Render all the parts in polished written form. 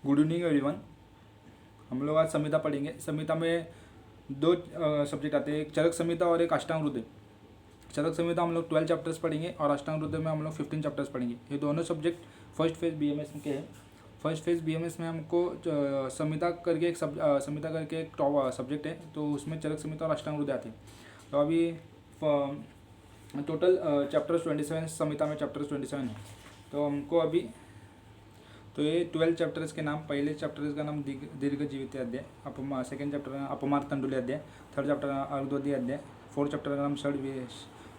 Good evening everyone. हम लोग आज संहिता पढ़ेंगे। संहिता में दो सब्जेक्ट आते हैं, एक चरक संहिता और एक अष्टांग हृदय। चरक संहिता हम लोग 12 चैप्टर्स पढ़ेंगे और अष्टांग हृदय में हम लोग 15 चैप्टर्स पढ़ेंगे। ये दोनों सब्जेक्ट फर्स्ट फेज बीएमएस के हैं। फर्स्ट फेज बीएमएस में हमको संहिता करके संहिता करके एक टॉप सब्जेक्ट है, तो उसमें चरक संहिता और अष्टांग हृदय आते हैं। तो अभी टोटल चैप्टर्स 27 संहिता में चैप्टर्स 27 है। तो हमको अभी तो ये 12 चैप्टर्स के नाम, पहले चैप्टर्स का नाम दीर्घ जीवित अध्याय, सेकेंड चैप्टर का अपमार तंडुली अध्याय, थर्ड चैप्टर का अर्धोदय अध्याय, फोर्थ चैप्टर का नाम षड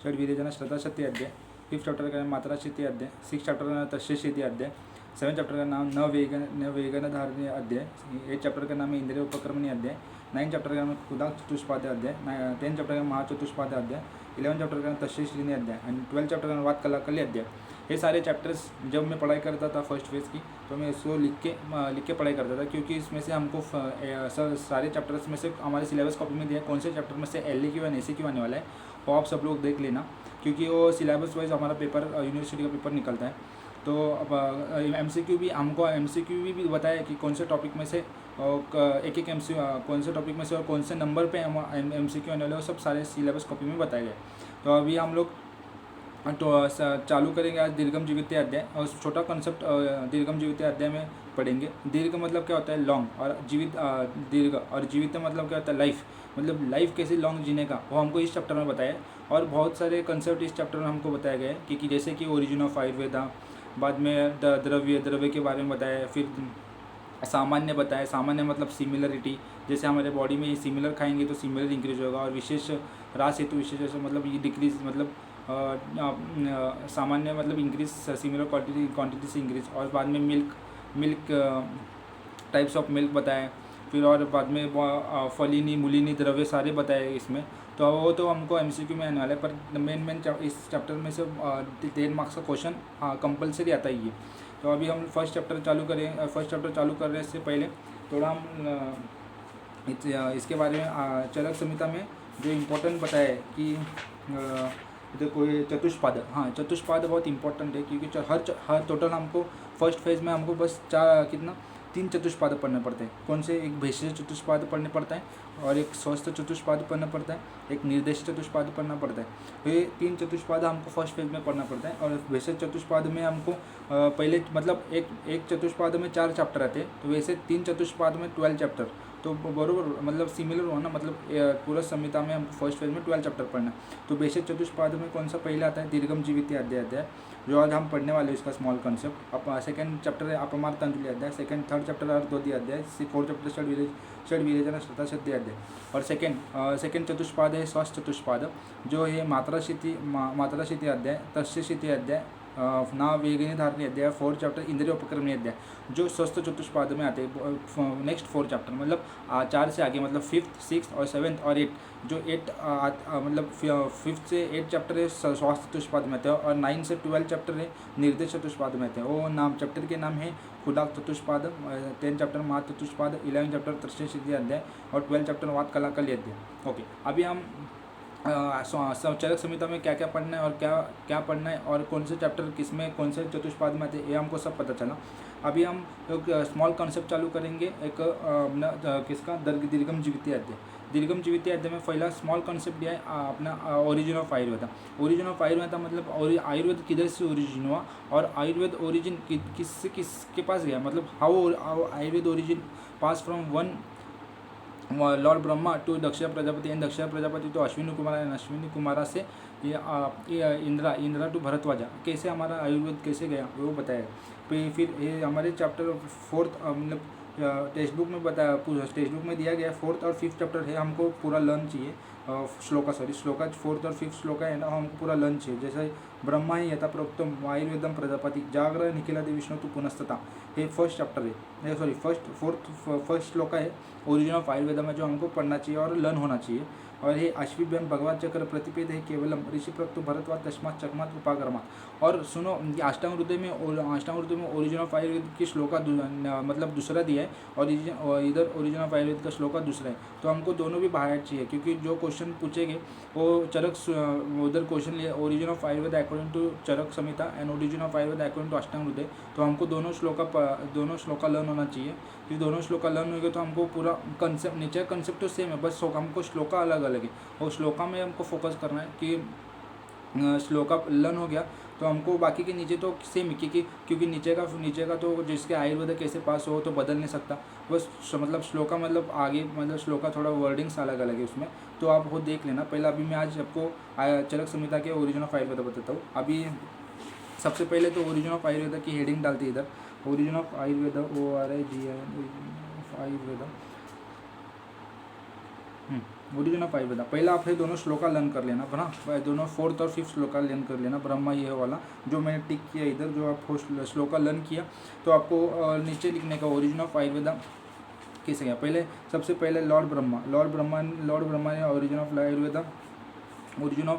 वीर्यजन श्रद्धाशक्ति अध्याय, फिफ्थ चैप्टर का नाम मात्राशक्ति अध्याय, सिक्स चैप्टर का नाम तस्यशक्ति अध्याय, सेवन चैप्टर का नाम वेगन धारणीय अध्याय, एट चैप्टर का नाम है इंद्रिय उपक्रमणीय अध्याय, 9 चैप्टर का नाम खुदाक चतुष्पाद अध्याय, 10 चैप्टर का महाचतुष्पाद अध्याय, 11 चैप्टर का नाम तस्यश्रीनी अध्याय एंड 12 चैप्टर का नाम वाद कलाकली अध्याय। ये सारे चैप्टर्स जब मैं पढ़ाई करता था फर्स्ट फेज की, तो मैं इसको लिख के पढ़ाई करता था, क्योंकि इसमें से हमको सारे चैप्टर्स में से हमारे सिलेबस कॉपी में दिया है कौन से चैप्टर में से LA एंड AC आने वाला है, वो आप सब लोग देख लेना, क्योंकि वो सिलेबस वाइज हमारा पेपर यूनिवर्सिटी का पेपर निकलता है। तो अब MCQ भी हमको भी बताया कि कौन से टॉपिक में से एक एक कौन से टॉपिक में से और कौन से नंबर पे MCQ आने वाले, वो सब सारे सिलेबस कॉपी में बताए गए। तो अभी हम लोग तो चालू करेंगे आज दीर्घम जीवित अध्याय, और छोटा कॉन्सेप्ट दीर्घम जीवित अध्याय में पढ़ेंगे। दीर्घ मतलब क्या होता है, लॉन्ग, और जीवित दीर्घ और जीवित मतलब क्या होता है, लाइफ, मतलब लाइफ कैसे लॉन्ग जीने का, वो हमको इस चैप्टर में बताया। और बहुत सारे कंसेप्ट इस चैप्टर में हमको बताया गया है कि जैसे कि ओरिजिन ऑफ आयुर्वेदा, बाद में द्रव्य के बारे में बताया, फिर सामान्य बताया, सामान्य मतलब सिमिलरिटी, जैसे हमारे बॉडी में सिमिलर खाएंगे तो सिमिलर इंक्रीज होगा, और विशेष रास हेतु विशेष मतलब ये डिक्रीज, मतलब सामान्य मतलब इंक्रीज, सिमिलर क्वांटिटी से इंक्रीज, और बाद में मिल्क टाइप्स ऑफ मिल्क बताए, फिर और बाद में फलिनी मूलिनी द्रव्य सारे बताए इसमें। तो वो तो हमको MCQ में आने वाला है, पर मेन इस चैप्टर में से 10 मार्क्स का क्वेश्चन कंपलसरी आता ही है। तो अभी हम फर्स्ट चैप्टर चालू करने से पहले थोड़ा हम इसके बारे में चरक संहिता में जो इम्पोर्टेंट बताया है कि देखो ये चतुष्पाद, हाँ चतुष्पाद बहुत इंपॉर्टेंट है, क्योंकि हर टोटल हमको फर्स्ट फेज में हमको बस 3 चतुष्पाद पढ़ने पड़ते हैं। कौन से, एक भेषज चतुष्पाद पढ़ने पड़ता है, और एक स्वस्थ चतुष्पाद पढ़ना पड़ता है, एक निर्देश चतुष्पाद पढ़ना पड़ता है। तो ये 3 चतुष्पाद हमको फर्स्ट फेज में पढ़ना पड़ता है। और भेषज चतुष्पाद में हमको पहले मतलब एक चतुष्पाद में 4 चैप्टर आते हैं, तो वैसे 3 चतुष्पाद में 12 चैप्टर, तो बरोबर मतलब सिमिलर हुआ ना, मतलब पूरा संहिता में हमको फर्स्ट फेज में 12 चैप्टर पढ़ना। तो भेषज चतुष्पाद में कौन सा पहले आता है, दीर्घम जीवित अध्याय, जो आज हम पढ़ने वाले हैं इसका स्मॉल कॉन्सेप्ट। सेकंड चैप्टर है अपमार तंतुली अध्याय, थर्ड चैप्टर अर्धोदय अध्याय, फोर्थ चैप्टर षड वीर्यजन श्रद्धाशक्ति अध्याय, और सेकंड चतुष्पाद है स्वस्थ चतुष्पाद, जो है मात्राशीति अध्याय, तस्यशीति अध्याय, ना वेगिनी धारणी अध्याय, फोर्थ चैप्टर इंद्रिय उपक्रमणीय अध्याय, जो स्वस्थ चतुष्पाद में आते हैं। नेक्स्ट 4 चैप्टर मतलब 4 से आगे, मतलब 5th 6th और 7th और 8, जो 8 मतलब 5th से 8 चैप्टर है स्वास्थ्य चतुष्पाद में आते हैं, और 9 से 12 चैप्टर है निर्देश चतुष्पाद में आते हैं। वो नाम चैप्टर के नाम है खुदाक चतुष्पाद, 10 चैप्टर महा चतुष्पाद, 11 चैप्टर तृष्णसिद्धि अध्याय, और 12 चैप्टर वाद कलाकली अध्याय। ओके, अभी हम चरक संहिता में क्या क्या पढ़ना है और क्या पढ़ना है, और कौन से चैप्टर किस में कौन से चतुष्पाद में आते हैं, ये हमको सब पता चला। अभी हम एक स्मॉल कॉन्सेप्ट चालू करेंगे, एक किसका, दीर्घम जीवित अध्याय। दीर्घम जीवित अध्याय में पहला स्मॉल कॉन्सेप्ट दिया है अपना origin of Ayurveda. Origin of Ayurveda मतलब आयुर्वेद किधर से ओरिजिन हुआ, और आयुर्वेद ओरिजिन किसके पास गया, मतलब how Ayurveda origin pass from one lord Brahma to Daksha Prajapati, and Daksha Prajapati to Ashwini Kumar, and Ashwini Kumara से ये इंद्रा टू भरद्वाजा, कैसे हमारा आयुर्वेद कैसे गया वो बताया। फिर ये हमारे चैप्टर 4th मतलब टेक्स्ट बुक में बताया, टेक्स्ट बुक में दिया गया 4th और 5th चैप्टर है, हमको पूरा लर्न चाहिए। श्लोका 4th और 5th श्लोका है ना, हमको पूरा लर्न चाहिए। जैसे ब्रह्मा ही यथा प्रोक्तम आयुर्वेदम प्रजापति जागरण निखिलादि विष्णु तू पुनस्तता, ये फर्स्ट चैप्टर है, फर्स्ट श्लोका है ओरिजिन ऑफ आयुर्वेदा में, जो हमको पढ़ना चाहिए और लर्न होना चाहिए। और हे अश्विभ्यम भगवत चक्र प्रतिपेद है केवलम ऋषि प्रक्तो भरतवाद तस्मात् चकमात् उपाकर्मात्। और सुनो, अष्टांग हृदय में ओरिजिन ऑफ आयुर्वेद की श्लोका मतलब दूसरा दिया है और इधर ओरिजिन ऑफ आयुर्वेद का श्लोका दूसरा है। तो हमको दोनों भी बाहर चाहिए, क्योंकि जो क्वेश्चन पूछेंगे वो चरक उधर क्वेश्चन लिया origin of Ayurveda according to Charaka Samhita and origin of Ayurveda according to Ashtanga Hridaya. तो हमको दोनों श्लोका लर्न होना चाहिए। ये दोनों श्लोका लर्न हो गए तो हमको पूरा कंसेप्ट, नीचे कंसेप्ट तो सेम है, बस हमको श्लोका अलग अलग है और श्लोका में हमको फोकस करना है कि श्लोका लर्न हो गया तो हमको बाकी के नीचे तो सेम ही, क्योंकि नीचे का तो जिसके आयुर्वेद कैसे पास हो तो बदल नहीं सकता। बस मतलब श्लोका मतलब आगे मतलब श्लोका थोड़ा वर्डिंग्स अलग अलग है उसमें, तो आप वो देख लेना। पहले अभी मैं आज आपको चरक संहिता के ओरिजिन ऑफ आयुर्वेद बताता हूँ। अभी सबसे पहले तो ओरिजिन ऑफ आयुर्वेद की हेडिंग डालती है इधर, origin of Ayurveda Ayurveda origin of Ayurveda. पहला आप ये दोनों श्लोका लर्न कर लेना ना, दोनों 4th और 5th श्लोका लर्न कर लेना। ब्रह्मा ये वाला जो मैंने टिक किया इधर, जो आप श्लोका लर्न किया तो आपको नीचे लिखने का ओरिजिन ऑफ आयुर्वेद कैसे गया। पहले सबसे पहले लॉर्ड ब्रह्मा ने ओरिजिन ऑफ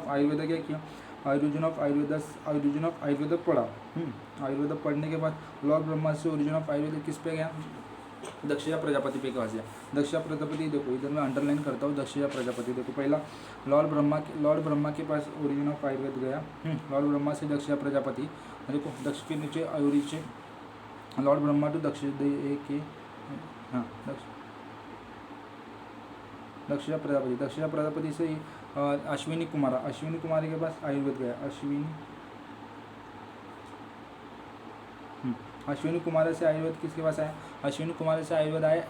आयुर्वेद क्या किया, ओरिजिन ऑफ आयुर्वेद पढ़ा। आयुर्वेद पढ़ने के बाद लॉर्ड ब्रह्मा से ओरिजिन ऑफ आयुर्वेद किस पे गया, दक्षिणा प्रजापति पे कहा गया। दक्षिणा प्रजापति देखो इधर मैं अंडरलाइन करता हूँ, दक्षिणा प्रजापति देखो पहला लॉर्ड ब्रह्मा के पास ओरिजिन ऑफ आयुर्वेद गया। लॉर्ड ब्रह्मा से दक्षिणा प्रजापति, देखो दक्ष के नीचे लॉर्ड ब्रह्मा टू दक्षिणा प्रजापति से अश्विनी कुमार के पास आयुर्वेद गया। अश्विनी कुमार से आयुर्वेद किसके पास आया, अश्विनी कुमार से आयुर्वेद आया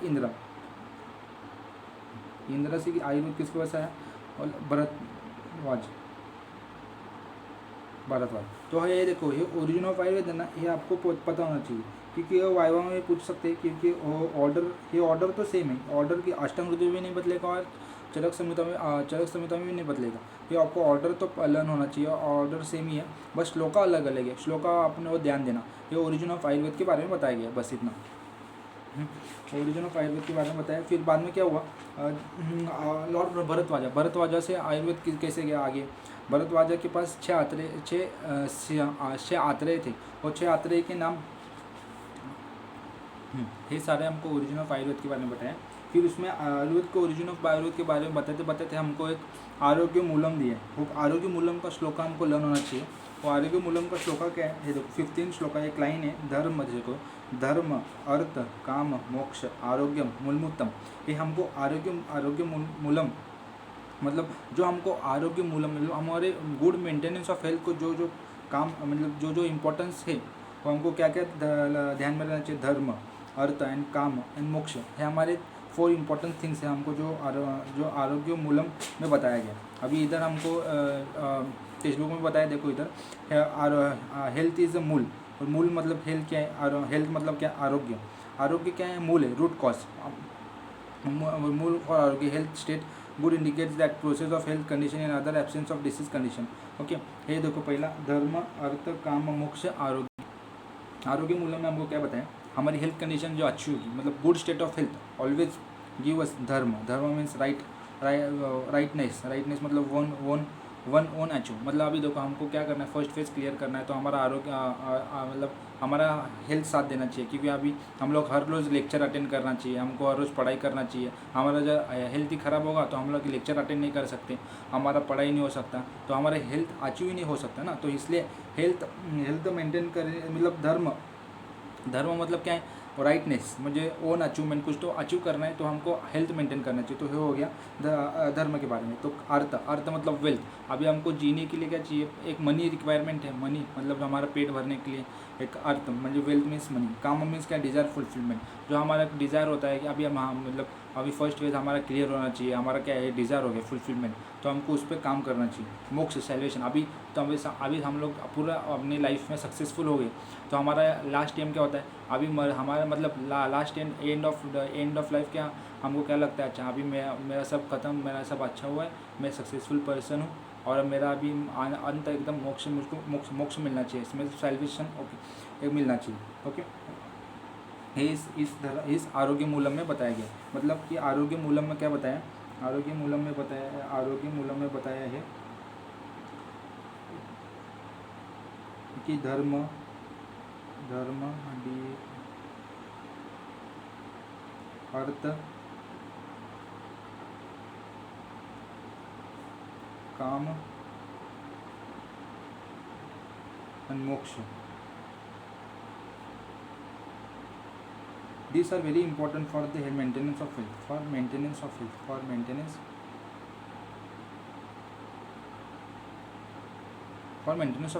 इंद्र से आयुर्वेद किसके पास आया, और भरतवाज। तो ये देखो ये ओरिजिन ऑफ आयुर्वेद है ना, ये आपको पता होना चाहिए, क्योंकि ये वाइवा में पूछ सकते हैं, क्योंकि ऑर्डर तो सेम है, ऑर्डर की अष्टांग हृदय भी नहीं बदलेगा और चरक संहिता में भी नहीं बदलेगा। ये आपको ऑर्डर तो लर्न होना चाहिए, ऑर्डर सेम ही है, बस श्लोका अलग अलग है। श्लोका आपने वो ध्यान देना, ये ओरिजिन ऑफ आयुर्वेद के बारे में बताया गया, बस इतना ओरिजिन ऑफ आयुर्वेद के बारे में बताया। फिर बाद में क्या हुआ, लॉर्ड भरतवाजा से आयुर्वेद कैसे गया आगे। भरतवाजा के पास 6 आत्रेय थे और 6 आत्रेय के नाम ये सारे हमको ओरिजिन ऑफ आयुर्वेद के बारे में बताया। फिर उसमें आयुर्वेद को ओरिजिन ऑफ आयुर्वेद के बारे में बताते हमको एक आरोग्य मूलम दिया। वो आरोग्य मूलम का श्लोका हमको लर्न होना चाहिए। वो आरोग्य मूलम का श्लोका क्या है, ये देखो 15 श्लोका एक लाइन है, धर्म अर्थ काम मोक्ष आरोग्यम मूलमुत्तम। ये हमको आरोग्य मूलम मतलब जो हमको आरोग्य मूलम मतलब हमारे गुड मेंटेनेंस ऑफ हेल्थ को जो काम मतलब जो इम्पोर्टेंस है वो हमको क्या क्या ध्यान में रखना चाहिए। धर्म अर्थ एंड काम एंड मोक्ष है हमारे 4 इंपॉर्टेंट थिंग्स है हमको जो आरोग्य मूलम में बताया गया। अभी इधर हमको टेक्स्ट बुक में बताया, देखो इधर हेल्थ इज़ अ मूल, और मूल मतलब हेल्थ क्या है, हेल्थ मतलब क्या, आरोग्य क्या है, मूल है, रूट कॉज, मूल और आरोग्य health state good indicates that process of health condition in other absence of disease condition. Okay, ये देखो पहला धर्म अर्थ काम मोक्ष आरोग्य मूल्य में हमको क्या बताया, हमारी हेल्थ कंडीशन जो अच्छी होगी मतलब good state of health always give us धर्म मीन्स राइटनेस मतलब वन ओन अचीव। मतलब अभी देखो हमको क्या करना है, फर्स्ट फेज क्लियर करना है, तो हमारा आरोग्य मतलब हमारा हेल्थ साथ देना चाहिए, क्योंकि अभी हम लोग हर रोज़ लेक्चर अटेंड करना चाहिए, हमको हर रोज़ पढ़ाई करना चाहिए। हमारा जब हेल्थ ही ख़राब होगा तो हम लोग लेक्चर अटेंड नहीं कर सकते, हमारा पढ़ाई नहीं हो सकता, तो हमारा हेल्थ अचीव ही नहीं हो सकता ना। तो इसलिए हेल्थ मेंटेन करें मतलब धर्म मतलब क्या है, राइटनेस मुझे ओन अचीवमेंट कुछ तो अचीव करना है, तो हमको हेल्थ मेंटेन करना चाहिए। तो ये हो गया धर्म के बारे में। तो अर्थ मतलब वेल्थ, अभी हमको जीने के लिए क्या चाहिए, एक मनी रिक्वायरमेंट है, मनी मतलब हमारा पेट भरने के लिए एक अर्थ मतलब वेल्थ मीन्स मनी। काम मीन्स क्या, डिज़ायर फुलफिलमेंट, जो हमारा डिज़ायर होता है कि अभी हम मतलब अभी फर्स्ट फेज हमारा क्लियर होना चाहिए, हमारा क्या है डिज़ायर हो गया फुलफिलमेंट, तो हमको उस पर काम करना चाहिए। मोक्ष सैल्वेशन, अभी हम लोग पूरा अपनी लाइफ में सक्सेसफुल हो गए, तो हमारा लास्ट एम क्या होता है, अभी हमारा मतलब लास्ट एंड ऑफ लाइफ क्या हमको क्या लगता है, अच्छा अभी मेरा सब खत्म, मेरा सब अच्छा हुआ है, मैं सक्सेसफुल पर्सन हूँ और मेरा अभी अंत एकदम मुझको मोक्ष मिलना चाहिए, इसमें सैल्वेशन ओके एक मिलना चाहिए। ओके, इस आरोग्य मूलम में बताया गया। मतलब कि आरोग्य मूलम में क्या बताया, आरोग्य मूलम में बताया है, आरोग्य मूलम में बताया है कि धर्म अर्थ काम and moksha. These are very important for the maintenance of health. For maintenance of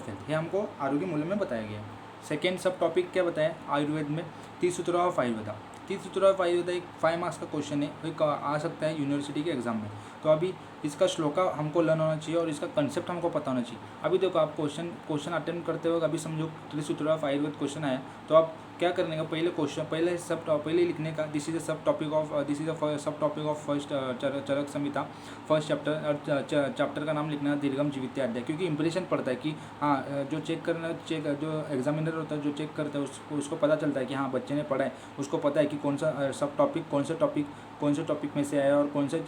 health. ये हमको आरोग्य मूल्य में बताया गया है। सेकेंड सब टॉपिक क्या बताया आयुर्वेद में, त्रिसूत्र ऑफ आयुर्वेदा। त्रिसूत्र ऑफ आयुर्वेदा एक 5 मार्क्स का क्वेश्चन है, आ सकता है यूनिवर्सिटी के एग्जाम में। तो अभी इसका श्लोका हमको लर्न होना चाहिए और इसका कंसेप्ट हमको पता होना चाहिए। अभी देखो आप क्वेश्चन अटेम्प्ट करते हो, अभी समझो त्रिसूत्र ऑफ आयुर्वेद क्वेश्चन आया, तो आप क्या करने का, पहले लिखने का this is a sub topic of first Charaka Samhita first chapter, और चैप्टर का नाम लिखना है दीर्घम जीवित्य अध्याय, क्योंकि इंप्रेशन पड़ता है कि हाँ जो जो एग्जामिनर होता है जो चेक करता है उसको पता चलता है कि हाँ बच्चे ने पढ़ा है, उसको पता है कि कौन सा सब टॉपिक कौन से टॉपिक में से आया और कौन से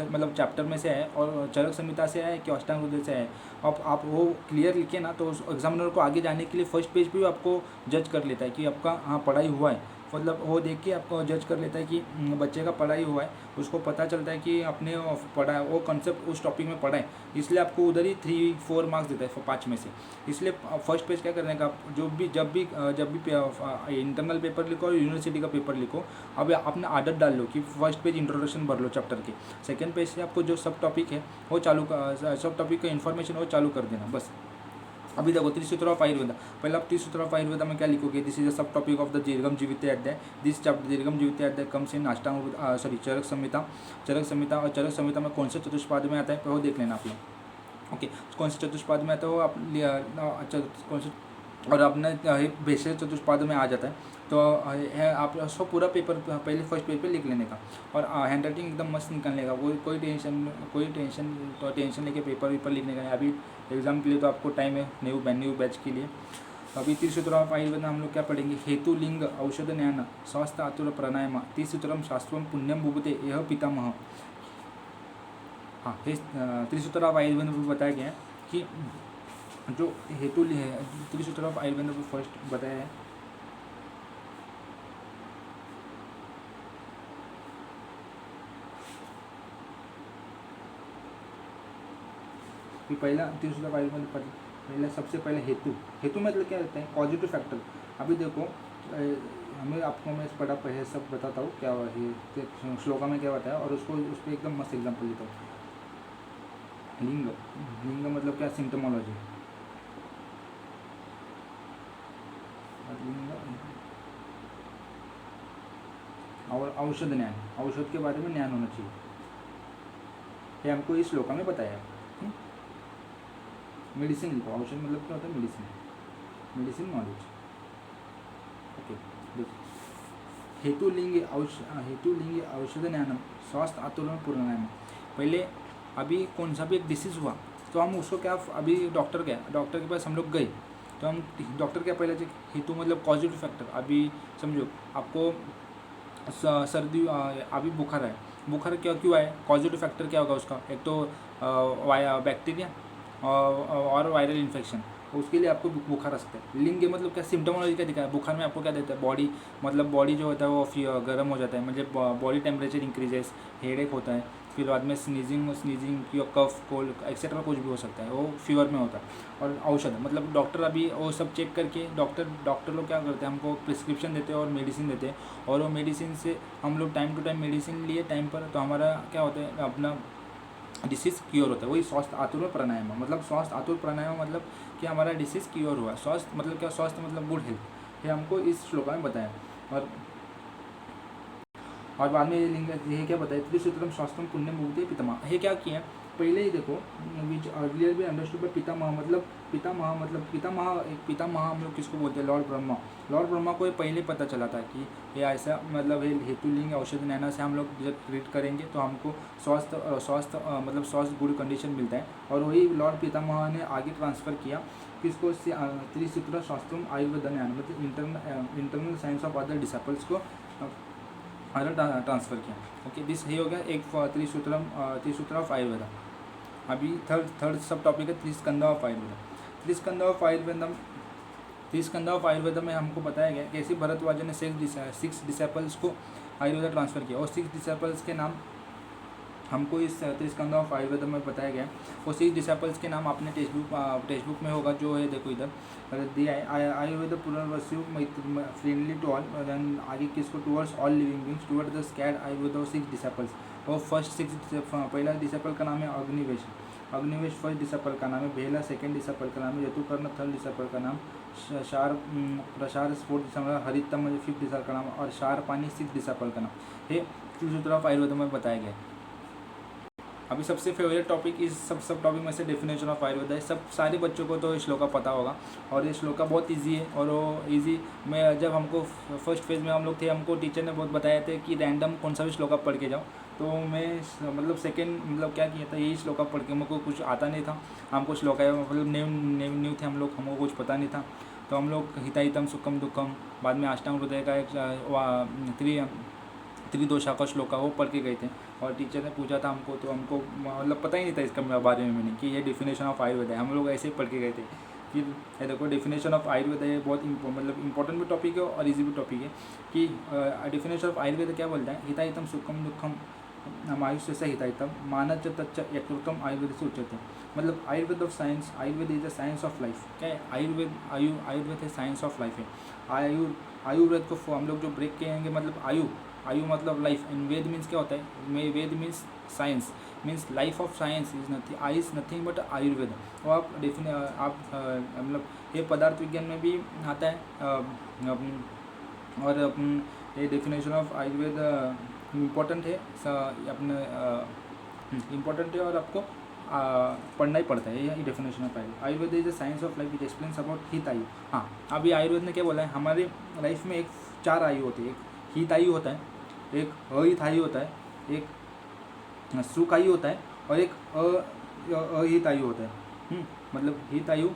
मतलब चैप्टर में से आया और चरक संहिता से आया कि अष्टांग हृदय से आया। अब आप वो क्लियर लिखे ना, तो उस एग्जामिनर को आगे जाने के लिए फर्स्ट पेज भी आपको जज कर लेता है कि आपका हाँ पढ़ाई हुआ है, मतलब वो देख के आपको जज कर लेता है कि बच्चे का पढ़ाई हुआ है, उसको पता चलता है कि अपने पढ़ा है वो कॉन्सेप्ट उस टॉपिक में पढ़ा है, इसलिए आपको उधर ही 3-4 मार्क्स देता है 5 में से। इसलिए फर्स्ट पेज क्या करने का, जब भी इंटरनल पेपर लिखो और यूनिवर्सिटी का पेपर लिखो, अब अपना आदत डाल लो कि फर्स्ट पेज इंट्रोडक्शन भर लो चैप्टर के, सेकेंड पेज से आपको जो सब टॉपिक है वो सब टॉपिक का इन्फॉर्मेशन वो चालू कर देना बस। अभी देखो त्रिसूत्र ऑफ आयुर्वेदा, पहले आप त्रिसूत्र ऑफ आयुर्वेदा में क्या लिखोगे, this is a sub topic of the दीर्घम जीवित्य अध्याय। दिस चैप्टर दीर्घम जीवित्य अध्याय कम्स इन अष्टांग चरक संहिता और चरक संहिता में कौन से चतुष्पाद में आता है वो देख लेना आप लोग। ओके, कौन से चतुष्पाद में आता है वो आप कौन से, और अपना भेषज चतुष्पाद में आ जाता है, तो है आप उसको पूरा पेपर पहले फर्स्ट पेज पे लिख लेने का, और हैंड राइटिंग एकदम मस्त निकालने का, कोई टेंशन लेके पेपर लिखने का। अभी एग्जाम के लिए तो आपको टाइम है न्यू बैच के लिए। अभी त्रिसूत्र ऑफ आयुर्वेद में हम लोग क्या पढ़ेंगे, हेतु लिंग औषध ज्ञान स्वास्थ्य आतुर प्राणायाम त्रिसूत्रम शास्त्रम पुण्यम भुगते यह पितामह। हाँ, त्रिसूत्र ऑफ आयुर्वेद में बताया गया है कि जो हेतु है त्रिसूत्र ऑफ आयुर्वेद में फर्स्ट बताया है कि पहला त्रिसूत्र ऑफ आयुर्वेद पहला सबसे पहले हेतु मतलब क्या होता है, पॉजिटिव फैक्टर। अभी देखो हमें आपको मैं पढ़ा पहले सब बताता हूँ क्या है श्लोका में क्या बताया, और उस पर एकदम मस्त एग्जाम्पल देता हूँ। लिंग मतलब क्या, सिम्टोमोलॉजी, और औषध ज्ञान, औषध के बारे में ज्ञान होना चाहिए, ये हमको इस श्लोका में बताया है। मेडिसिन लिखो, औषध मतलब क्या होता है, मेडिसिन नॉलेज। ओके, देखो हेतु लिंग औषध ज्ञानम स्वास्थ्य आतुरम पूर्णायाम। पहले अभी कौन सा भी एक डिसीज़ हुआ तो हम उसको क्या, अभी डॉक्टर के पास हम लोग गए, तो हम डॉक्टर क्या पहले हेतु मतलब पॉजिटिव फैक्टर। अभी समझो आपको सर्दी, अभी बुखार क्यों आए, पॉजिटिव फैक्टर क्या होगा उसका, एक तो बैक्टीरिया और वायरल इन्फेक्शन, उसके लिए आपको बुखार आ सकता है। लिंग मतलब क्या, सिम्टोमोलॉजी क्या दिखा है, बुखार में आपको क्या देता है, बॉडी जो होता है वो गर्म हो जाता है, मतलब बॉडी टेम्परेचर इंक्रीजेस, हेडेक होता है, फिर बाद में स्नीजिंग या कफ कोल्ड एक्सेट्रा कुछ भी हो सकता है, वो फीवर में होता है। और औषध मतलब डॉक्टर अभी वो सब चेक करके डॉक्टर लोग क्या करते हैं, हमको प्रिस्क्रिप्शन देते हैं और मेडिसिन देते हैं, और वो मेडिसिन से हम लोग टाइम टू टाइम मेडिसिन लिए टाइम पर, तो हमारा क्या होता है अपना डिसीज़ क्योर होता है। वही स्वास्थ्य आतुर प्राणायाम, मतलब स्वास्थ्य आतुर प्राणायाम मतलब कि हमारा डिसीज़ क्योर हुआ। स्वास्थ्य मतलब क्या, स्वास्थ्य मतलब गुड हेल्थ, ये हमको इस श्लोका में बताया। और बाद में ये क्या बताया, त्रिसूत्रम स्वास्थ्यम पुण्यम भुगते पितामह। ये क्या किया, पहले ही देखो विच अर्लियर भी अंडरस्टूड बाय पितामह, मतलब पितामह हम लोग किसको बोलते हैं, लॉर्ड ब्रह्मा को ये पहले पता चला था कि ये ऐसा मतलब हेतुलिंग औषध ज्ञान से हम लोग जब ट्रीट करेंगे तो हमको स्वास्थ्य गुड कंडीशन मिलता है। और वही लॉर्ड पितामह ने आगे ट्रांसफ़र किया किसको, त्रिसूत्र शास्त्रम आयुर्वेद ज्ञान, मतलब internal science of other disciples को ट्रांसफ़र किया। ओके, दिस ये हो गया एक त्रिसूत्र ऑफ आयुर्वेदा। अभी थर्ड सब टॉपिक है त्रिस्कंधा ऑफ आयुर्वेदा। त्रिस्कंधा ऑफ आयुर्वेदा में हमको बताया गया कैसे भरद्वाज ने 6 डिसेपल्स को आयुर्वेदा ट्रांसफ़र किया, और 6 डिसेपल्स के नाम हमको इस त्रिस्कंधा ऑफ आयुर्वेदा में बताया गया। और 6 डिसेपल्स के नाम आपने टेक्स्ट बुक में होगा, जो है देखो इधर दिया है, Ayurveda Punarvasu friendly to all, then आगे किसको towards all living beings, towards the sacred Ayurveda और 6 डिसेपल्स। और पहला डिसेपल का नाम है अग्निवेश फर्स्ट डिसेपल का नाम है बेहला, सेकेंड डिसेपल का नाम है ऋतुकर्ण, थर्ड डिसेपल का नाम प्रसार, फोर्थ डिसेपल हरितम, 5th डिसेपल का नाम, और शारपानी 6th डिसेपल का नाम। ये त्रिसूत्र ऑफ आयुर्वेद में बताया गया। अभी सबसे फेवरेट टॉपिक इस सब टॉपिक में से डेफिनेशन ऑफ आयुर्वेद है। सारे बच्चों को तो श्लोका पता होगा, और ये श्लोका बहुत इजी है। और वो इजी में जब हमको फर्स्ट फेज़ में हम लोग थे, हमको टीचर ने बहुत बताया थे कि रैंडम कौन सा भी श्लोका पढ़ के जाओ। तो मैं सेकेंड क्या किया था, यही श्लोका पढ़ के, मेरे को कुछ आता नहीं था। हमको श्लोका न्यू थे हम लोग, हमको कुछ पता नहीं था। तो हम लोग हिताहितम सुखम दुखम, बाद में अष्टांग हृदय का एक त्रिदोषा का श्लोका वो पढ़ के गए थे। और टीचर ने पूछा था हमको, तो हमको पता ही नहीं था इसका बारे में मैंने कि ये डेफिनेशन ऑफ आयुर्वेद है। हम लोग ऐसे ही पढ़ के गए थे। फिर ये देखो डेफिनेशन ऑफ आयुर्वेद है, बहुत इंपॉर्टेंट भी टॉपिक है और इजी भी टॉपिक है। कि डेफिनेशन ऑफ आयुर्वेद क्या बोलता है, हिताहितम सुखम दुखम आयुष्य से हिताहितम मानच तच्च यकृतम आयुर्वेद से उच्चते। मतलब Ayurveda of science, Ayurveda is the science of life. क्या है आयुर्वेद है साइंस ऑफ लाइफ है। आयुर्वेद को हम लोग जो ब्रेक करेंगे, मतलब आयु मतलब लाइफ, एंड वेद मीन्स क्या होता है, Veda means science, means life of science is nothing but Ayurveda. और आप मतलब ये पदार्थ विज्ञान में भी आता है। और ये डेफिनेशन ऑफ आयुर्वेद इम्पोर्टेंट है, इम्पोर्टेंट है, और आपको पढ़ना ही पड़ता है। ये definition of Ayurveda is the science of life, it explains about हित आयु। हाँ, अभी आयुर्वेद ने क्या बोला है, हमारे लाइफ में 4 आयु होती है। एक हित आयु होता है, एक अहित आयु होता है, एक सुख आयु होता है, और एक अहित आयु होता है। मतलब हित आयु,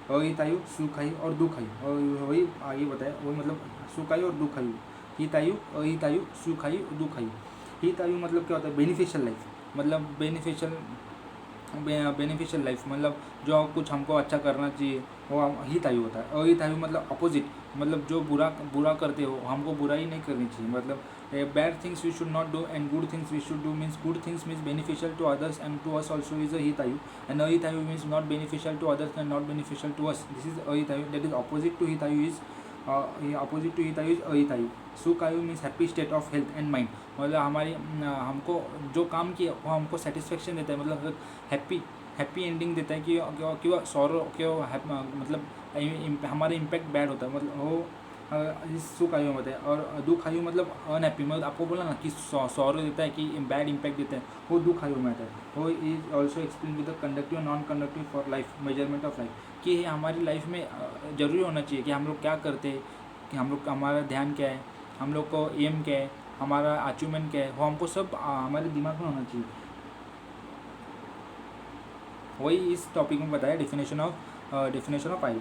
अहित आयु, सुख आयु और दुख आयु। और वही आगे बताया, वही मतलब सुख आयु और दुख आयु, हित आयु, अहित आयु, सुख आयु, दुख आयु। हित आयु मतलब क्या होता है, बेनिफिशियल लाइफ, मतलब बेनिफिशियल लाइफ, मतलब जो कुछ हमको अच्छा करना चाहिए वो हित आयु होता है। अहित आयु मतलब अपोजिट, मतलब जो बुरा करते हो, हमको बुराई नहीं करनी चाहिए। मतलब bad things we should not do and good things we should do, means good things means beneficial to others and to us also is a hita ayu, and ahita ayu means not beneficial to others and not beneficial to us, this is ahita ayu. That is opposite to हित आयु is ahita आयु। सुख आयु means happy state of health and mind, मतलब हमको जो काम किया वो हमको सेटिस्फेक्शन देता है, मतलब हैप्पी एंडिंग देता है। कि वह सॉरो मतलब हमारा इम्पैक्ट बैड होता है, मतलब वो इस सुख आयु में होता है। और दुख आयु मतलब अनहैप्पी, मतलब आपको बोला ना कि सॉरो देता है, कि बैड इम्पैक्ट देता है, वो दुख आयु में आता है। वो is also explain with the conductive non conductive for life, measurement of life, कि हमारी लाइफ में ज़रूरी होना चाहिए कि हम लोग क्या करते हैं, कि हम लोग हमारा ध्यान क्या है, हम लोग को एम क्या है, हमारा अचीवमेंट क्या है, वो हमको सब हमारे दिमाग में होना चाहिए। वही इस टॉपिक में बताया डेफिनेशन ऑफ आयु।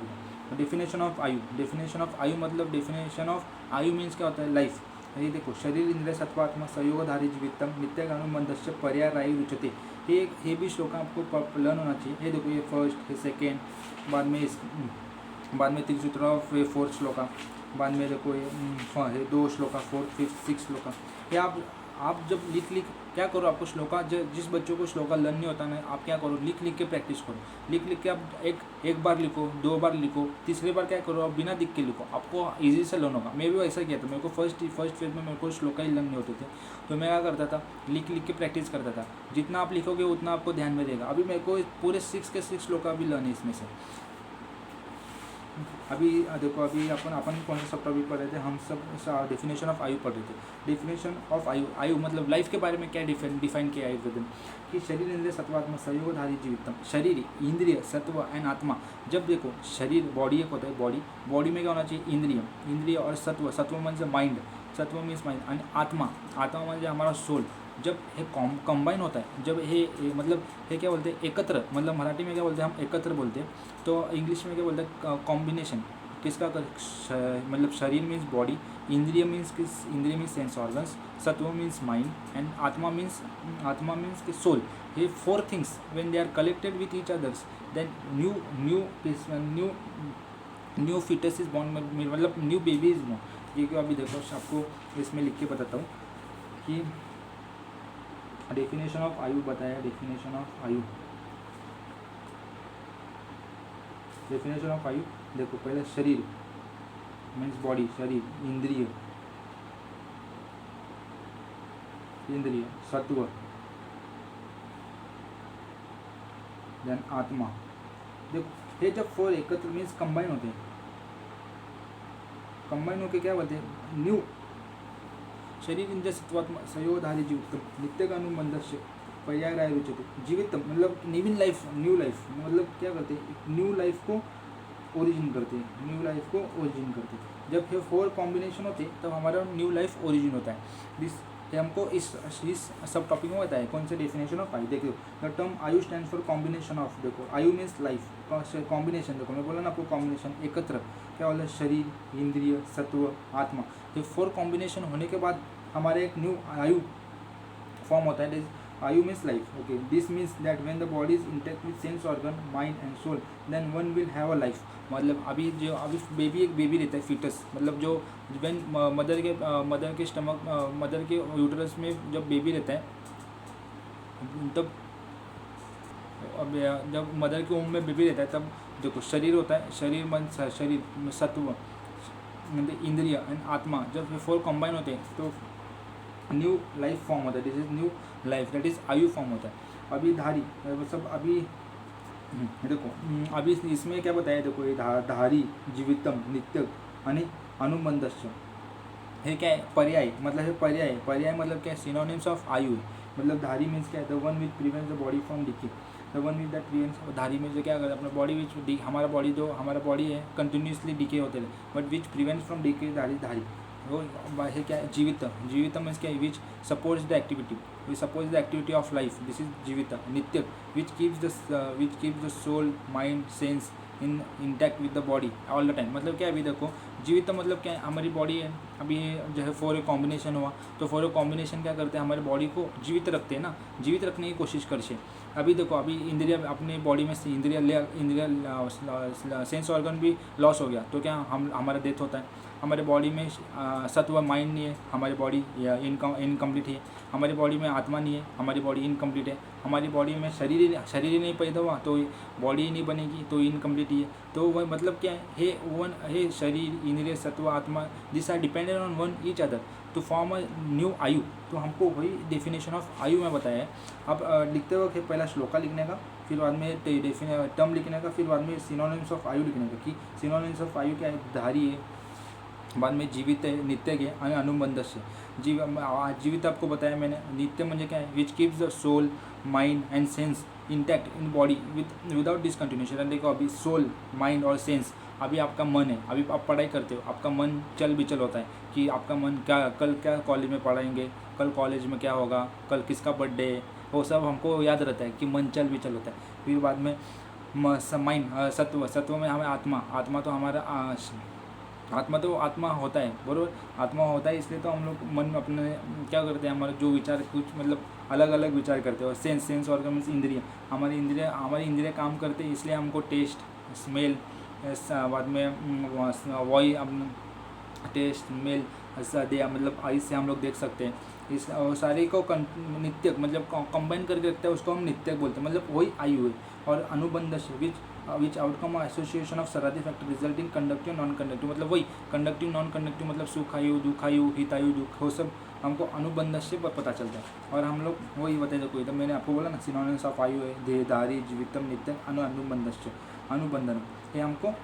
डेफिनेशन ऑफ आयु मतलब डेफिनेशन ऑफ आयु मीन्स क्या होता है, लाइफ। ये देखो, शरीर इंद्रिय सत्वात्मा संयोगधारी जीवितम नित्यगानुबंधस्य पर्यायरायु रुचते। ये भी श्लोक आपको लर्न होना चाहिए। ये देखो, ये फर्स्ट, ये सेकेंड, बाद में त्रिसूत्र ऑफ 4th श्लोका, बाद में देखो ये 2 shloka, 4th, 5th, 6th shloka. ये आप जब लिख क्या करो, आपको श्लोका जिस बच्चों को श्लोका लर्न नहीं होता ना, आप क्या करो, लिख के प्रैक्टिस करो। लिख के आप एक बार लिखो, 2 बार लिखो, तीसरी बार क्या करो, आप बिना दिख के लिखो, आपको इजी से लर्न होगा। मैं भी ऐसा किया था, मेरे को फर्स्ट फेज में मेरे को श्लोका ही लर्न नहीं होते थे, तो मैं क्या करता था, लिख के प्रैक्टिस करता था। जितना आप लिखोगे उतना आपको ध्यान में रहेगा। अभी मेरे को पूरे 6 के 6 श्लोका भी लर्न है इसमें से। अभी देखो, अभी अपन कौन सा सब टॉपिक पढ़ रहे थे, हम सब डेफिनेशन ऑफ आयु पढ़ रहे थे। डेफिनेशन ऑफ आयु मतलब लाइफ के बारे में क्या डिफाइन किया आयुर्वेद कि शरीर इंद्रिय सत्वात्मा संयोगधारी जीवितम। शरीर, इंद्रिय, सत्व एंड आत्मा। जब देखो, शरीर बॉडी एक होता है, बॉडी में क्या होना चाहिए, इंद्रिय और सत्व मीन्स माइंड, सत्व मीन्स माइंड, एंड आत्मा म्हणजे हमारा सोल। जब ये कंबाइन होता है, जब ये मतलब ये क्या बोलते हैं, एकत्र, मतलब मराठी में क्या बोलते हैं हम, एकत्र बोलते हैं। तो इंग्लिश में क्या बोलते हैं, किसका मतलब sharira means body, indriya means sense organs, sattva means mind and atma means कि सोल. ये 4 things when they are collected with each others then new fetus is born, मतलब न्यू बेबी इज बॉर्न. ये क्यों अभी देखो आपको इसमें लिख के बताता हूँ कि डेफिनेशन ऑफ आयु बताया. डेफिनेशन ऑफ आयु देखो, पहले शरीर मीन्स बॉडी, शरीर, इंद्रिय, सत्व, देन आत्मा. देखो ये जब 4 एकत्र मीन्स कंबाइन होते हैं, कंबाइन होके क्या बोलते हैं, न्यू शरीर इंद्रिय सत्वात्मा सयोधारी जीवितम नित्य अनुबंधस्य पर्याय रुचते. जीवितम मतलब न्यू लाइफ, मतलब क्या करते हैं, न्यू लाइफ को ओरिजिन करते हैं. जब ये 4 कॉम्बिनेशन होते हैं तब हमारा न्यू लाइफ ओरिजिन होता है. ये हमको इस सब टॉपिक में बताया. कौन से डेफिनेशन ऑफ आयु देखो. द टर्म आयु स्टैंड फॉर कॉम्बिनेशन ऑफ. देखो आयु मीन्स लाइफ, कॉम्बिनेशन. देखो मैं बोला ना आपको कॉम्बिनेशन, एकत्र क्या बोला, शरीर, इंद्रिय, सत्व, आत्मा. ये 4 कॉम्बिनेशन होने के बाद हमारे एक न्यू आयु फॉर्म होता है. Ayu means life. Okay, this means that when the body is intact with sense organ, mind and soul then one will have a life. मतलब अभी एक बेबी रहता है, फीटस, मतलब जो व्हेन मदर के स्टमक, मदर के यूटरस में जब बेबी रहता है तब, अब जब मदर के वूम्ब में बेबी रहता है तब देखो शरीर होता है, शरीर सत्व, इंद्रिय एंड आत्मा. जब ये 4 कंबाइन होते हैं तो न्यू लाइफ फॉर्म होता है. This is new life, that is आयु फॉर्म होता है. अभी धारी सब अभी देखो, अभी इसमें क्या बताया, देखो ये धारी, जीवितम, नित्य आणि अनुबंधस्य. हे क्या है, पर्याय. मतलब है पर्याय मतलब क्या है, सिनोनिम्स ऑफ आयु है. मतलब धारी मीन्स क्या है, the one which prevents the body from decay. The one which that prevents, धारी में जो क्या करता है, अपना बॉडी विच हमारा बॉडी है कंटिन्यूसली डिके होते रहे, but which prevents from decay dhari. वो है क्या है, जीवितम मीन्स क्या है, which supports the activity of life. This is jivit. Nitya which keeps the soul, mind, sense in intact with the body all the time. मतलब क्या है, अभी देखो जीवित मतलब क्या है, हमारी बॉडी है, अभी जो है 4 कॉम्बिनेशन हुआ तो 4 कॉम्बिनेशन क्या करते हैं, हमारी बॉडी को जीवित रखते हैं ना, जीवित रखने की कोशिश करते हैं. अभी देखो, अभी इंद्रिय अपनी बॉडी में से इंद्रिय सेंस ऑर्गन भी लॉस हो गया तो क्या हमारा डेथ होता है. हमारे बॉडी में सत्व, माइंड नहीं है, हमारी बॉडी इनकम्प्लीट है. हमारी बॉडी में आत्मा नहीं है, हमारी बॉडी इनकम्प्लीट है. हमारी बॉडी में शरीर ही नहीं पैदा हुआ तो बॉडी ही नहीं बनेगी, तो इनकम्प्लीट ही है. तो वह मतलब क्या है, शरीर, indriya, sattva, atma, this are dependent on one each other to form a new ayu. तो हमको वही डेफिनेशन ऑफ आयु में बताया है. अब लिखते वक्त पहला श्लोका लिखने का, फिर बाद में टर्म लिखने का, फिर बाद में सिनोनिम्स ऑफ आयु लिखने का. कि सिनोनिम्स ऑफ आयु क्या है, धारी है, बाद में जीवित है, नित्य के आणि अनुबंध से. जीवित आपको बताया मैंने. नित्य म्हणजे क्या है, which keeps the soul, mind and sense intact in body without discontinuation. देखो अभी सोल, माइंड और सेंस, अभी आपका मन है, अभी आप पढ़ाई करते हो, आपका मन चल बिचल होता है कि आपका मन कल क्या कॉलेज में पढ़ाएंगे, कल कॉलेज में क्या होगा, कल किसका बर्थडे है, वो सब हमको याद रहता है कि मन चल बिचल होता है. फिर बाद में माइंड, सत्व में हमें आत्मा तो हमारा आत्मा होता है, बराबर. आत्मा होता है, इसलिए तो हम लोग मन अपने क्या करते हैं, हमारे जो विचार कुछ मतलब अलग अलग विचार करते हैं. और सेंस ऑर्गन मीन्स इंद्रिय, हमारी इंद्रिय काम करते हैं, इसलिए हमको टेस्ट, स्मेल, बाद में वॉई, टेस्ट, स्मेल, मतलब आई से हम लोग देख सकते हैं. इस सारे को नित्य मतलब कंबाइन करके रखते हैं, उसको हम नित्य बोलते हैं. मतलब वही आयु है. और अनुबंध से विच आउटकम एसोसिएशन ऑफ सरादी factor resulting conductive, non conductive. मतलब वही कंडक्टिव, नॉन कंडक्टिव, मतलब सुखायु, दुखायु, हितायु, दुख, वो सब हमको अनुबंध से पता चलता है. और हम लोग वही बताए जो कोई, तो मैंने आपको बोला ना, सिनोनिम्स ऑफ आयु है देहधारी, जीवितम, नित्य, अनुबंध से, अनुबंधन, ये हमको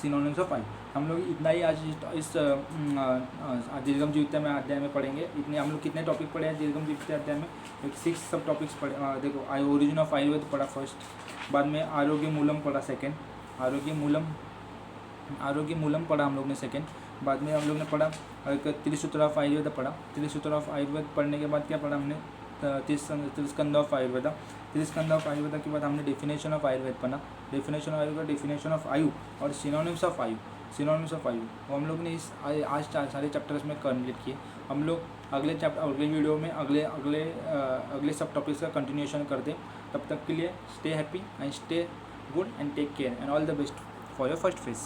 सिनोनिम्स ऑफ आयु. हम लोग इतना ही आज इस दीर्घम जीवित्या में अध्याय में पढ़ेंगे. इतने हम लोग कितने टॉपिक पढ़े हैं दीर्घम जीवित्या अध्याय में, 6 सब टॉपिक्स पढ़े. देखो ओरिजिन ऑफ आयुर्वेद पढ़ा फर्स्ट, बाद में आरोग्य मूलम पढ़ा सेकंड, आरोग्य मूलम पढ़ा हम लोग ने सेकंड. बाद में हम लोग ने पढ़ा त्रिसूत्र ऑफ आयुर्वेद पढ़ा. त्रिसूत्र ऑफ आयुर्वेद पढ़ने के बाद क्या पढ़ा हमने, त्रिस्कंद ऑफ आयुर्वेदा. त्रिस्कंद ऑफ आयुर्वेदा के बाद हमने डेफिनेशन ऑफ आयुर्वेद पढ़ा. Definition of Ayurveda, definition of आयु और सिनोनिम्स ऑफ आयु. सिनोनिम्स ऑफ आयु, वो हम लोग ने इस आज सारे चैप्टर्स में कंप्लीट किए। हम लोग अगले वीडियो में अगले सब टॉपिक्स का कंटिन्यूएशन कर दें। तब तक के लिए stay happy and stay good and take care and all the best for your first phase.